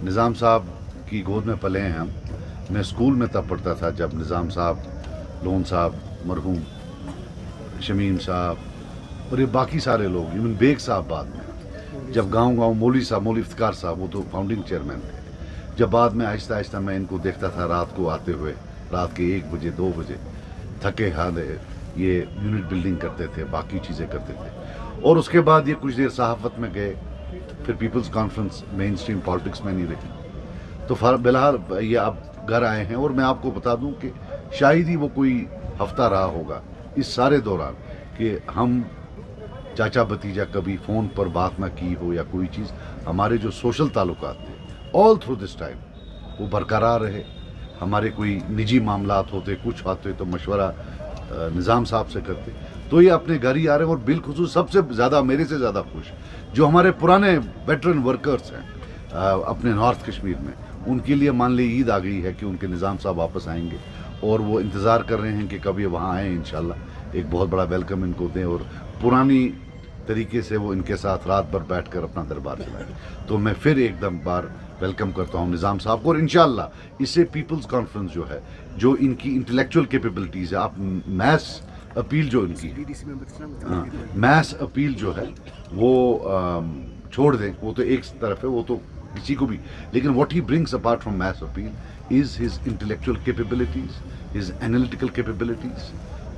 निज़ाम साहब की गोद में पले हैं हम। मैं स्कूल में तब पढ़ता था जब निज़ाम साहब, लोन साहब, मरहूम शमीम साहब और ये बाकी सारे लोग, इवन बेग साहब बाद में, जब गांव मौली साहब, मौली इफ्तिकार साहब, वो तो फाउंडिंग चेयरमैन थे। जब बाद में आहिस्ता आहिस्ता मैं इनको देखता था रात को आते हुए, रात के 1 बजे 2 बजे थके हारे ये यूनिट बिल्डिंग करते थे, बाकी चीज़ें करते थे। और उसके बाद ये कुछ देर सहाफ़त में गए, फिर People's Conference, mainstream politics में नहीं रही। तो बिलहाल ये अब घर आए हैं। और मैं आपको बता दूं कि शायद ही वो कोई हफ्ता रहा होगा इस सारे दौरान कि हम चाचा भतीजा कभी फ़ोन पर बात ना की हो या कोई चीज़। हमारे जो सोशल ताल्लुकात थे ऑल थ्रू दिस टाइम वो बरकरार रहे। हमारे कोई निजी मामलात होते, कुछ आते तो मशवरा निज़ाम साहब से करते। तो ये अपने घर ही आ रहे हैं। और बिलखुसूस सबसे ज़्यादा, मेरे से ज़्यादा खुश जो हमारे पुराने वेटरन वर्कर्स हैं अपने नॉर्थ कश्मीर में, उनके लिए मान ली ईद आ गई है कि उनके निज़ाम साहब वापस आएंगे और वो इंतज़ार कर रहे हैं कि कभी वहाँ आएँ। इंशाल्लाह एक बहुत बड़ा वेलकम इनको दें और पुरानी तरीके से वो इनके साथ रात भर बैठकर अपना दरबार चलाएं। तो मैं फिर एकदम बार वेलकम करता हूँ निज़ाम साहब को। और इंशाल्लाह इससे पीपल्स कॉन्फ्रेंस जो है, जो इनकी इंटेलेक्चुअल कैपेबिलिटीज़ है, आप मैस अपील जो इनकी मैस अपील जो है वो छोड़ दें, वो तो एक तरफ है, वो तो किसी को भी, लेकिन what he brings apart from mass appeal is his intellectual capabilities, his analytical capabilities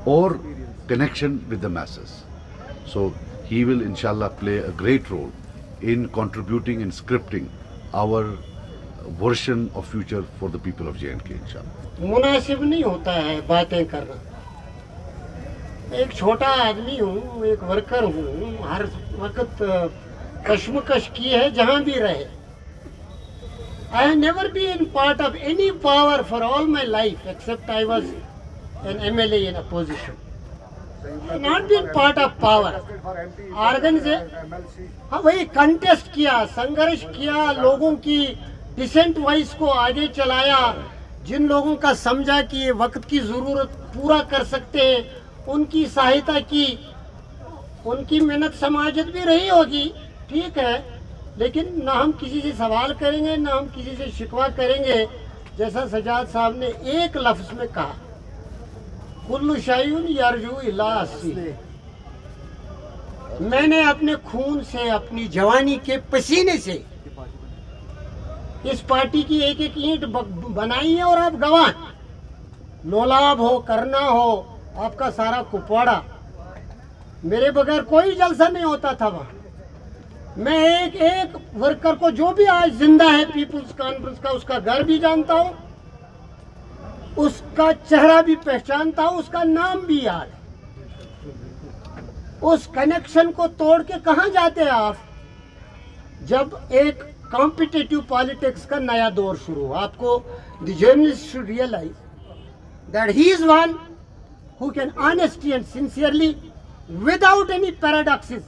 और connection with the masses. So he will inshallah play a great role in contributing and scripting our version of future for the people of J&K inshallah। मुनासिब नहीं होता है बातें करना। एक छोटा आदमी हूँ, एक वर्कर हूँ, हर वक्त कश्मकश की है जहाँ भी रहे। I have never been part of any power for all my life except I was an MLA in opposition. Not been part of power. हाँ वही कंटेस्ट किया, संघर्ष किया, लोगों की डिसेंट वॉइस को आगे चलाया, जिन लोगों का समझा कि ये वक्त की ज़रूरत पूरा कर सकते हैं उनकी सहायता की। उनकी मेहनत समाजत भी रही होगी, ठीक है, लेकिन ना हम किसी से सवाल करेंगे ना हम किसी से शिकवा करेंगे। जैसा सजाद साहब ने एक लफ्ज़ में कहा, कुल्लु शायुन यरजू इला अस्सी। मैंने अपने खून से, अपनी जवानी के पसीने से इस पार्टी की एक एक ईंट बनाई है और आप गवाह। लोलाब हो, करना हो, आपका सारा कुपवाड़ा, मेरे बगैर कोई जलसा नहीं होता था वहाँ। मैं एक एक वर्कर को, जो भी आज जिंदा है पीपुल्स कॉन्फ्रेंस का, उसका घर भी जानता हूँ, उसका चेहरा भी पहचानता हूँ, उसका नाम भी याद है। उस कनेक्शन को तोड़ के कहाँ जाते हैं आप? जब एक कॉम्पिटिटिव पॉलिटिक्स का नया दौर शुरू हो, आपको the journalist should realise that he is one who can honestly and sincerely without any paradoxes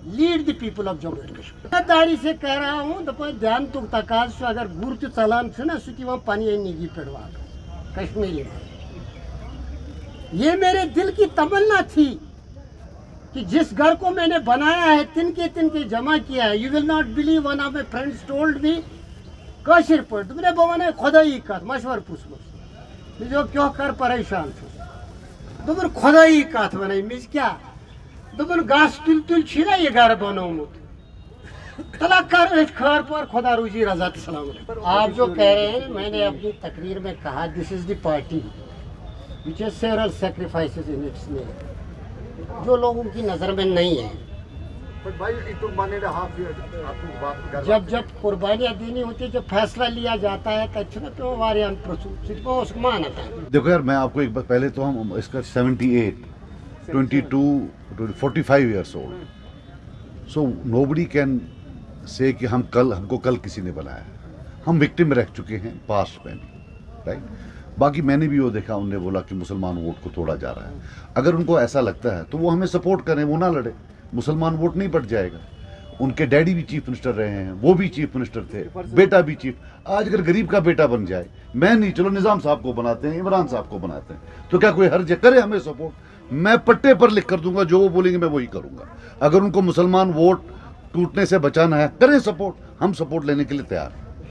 lead the people of Jammu and Kashmir. दारी से कह रहा हूँ, दपा ध्यान तुक तकाज अगर गुर तो चलान ना सुखी वहाँ पानी निगी पेड़वा कश्मीरी में। ये मेरे दिल की तमन्ना थी कि जिस घर को मैंने बनाया है, तिनके जमा किया है। You will not believe, one of my friends told me कशिर पर तुमने बवाने खुदा ही कर मशवर पूछ जो क्यों कर परेशान थो दुबन खुदा ही कत वन मिस क्या दुबन घास तुल तुल छिना ये घर बनोमुत तला कर खर पर खुदा रुजी रजा सलाम। आप जो कह रहे हैं, मैंने अपनी तकरीर में कहा, this is the party which has several sacrifices in its name, जो लोगों की नज़र में नहीं है। जब जब कुर्बानियाँ देनी होती है, जब फैसला लिया जाता है तो देखो यार, मैं आपको एक बार पहले तो हम इसका 78, 22, 45 years old, so nobody can say कि हमको कल किसी ने बनाया। हम विक्टिम रह चुके हैं पास्ट में भी, राइट। बाकी मैंने भी वो देखा, उनने बोला कि मुसलमान वोट को तोड़ा जा रहा है। अगर उनको ऐसा लगता है तो वो हमें सपोर्ट करें, वो ना लड़े, मुसलमान वोट नहीं बढ़ जाएगा। उनके डैडी भी चीफ मिनिस्टर रहे हैं, वो भी चीफ मिनिस्टर थे, बेटा भी चीफ। आज अगर गरीब का बेटा बन जाए, मैं नहीं, चलो निज़ाम साहब को बनाते हैं, इमरान साहब को बनाते हैं, तो क्या कोई हर्ज करे हमें सपोर्ट? मैं पट्टे पर लिख कर दूंगा, जो वो बोलेंगे मैं वही करूंगा। अगर उनको मुसलमान वोट टूटने से बचाना है, करें सपोर्ट, हम सपोर्ट लेने के लिए तैयार हैं।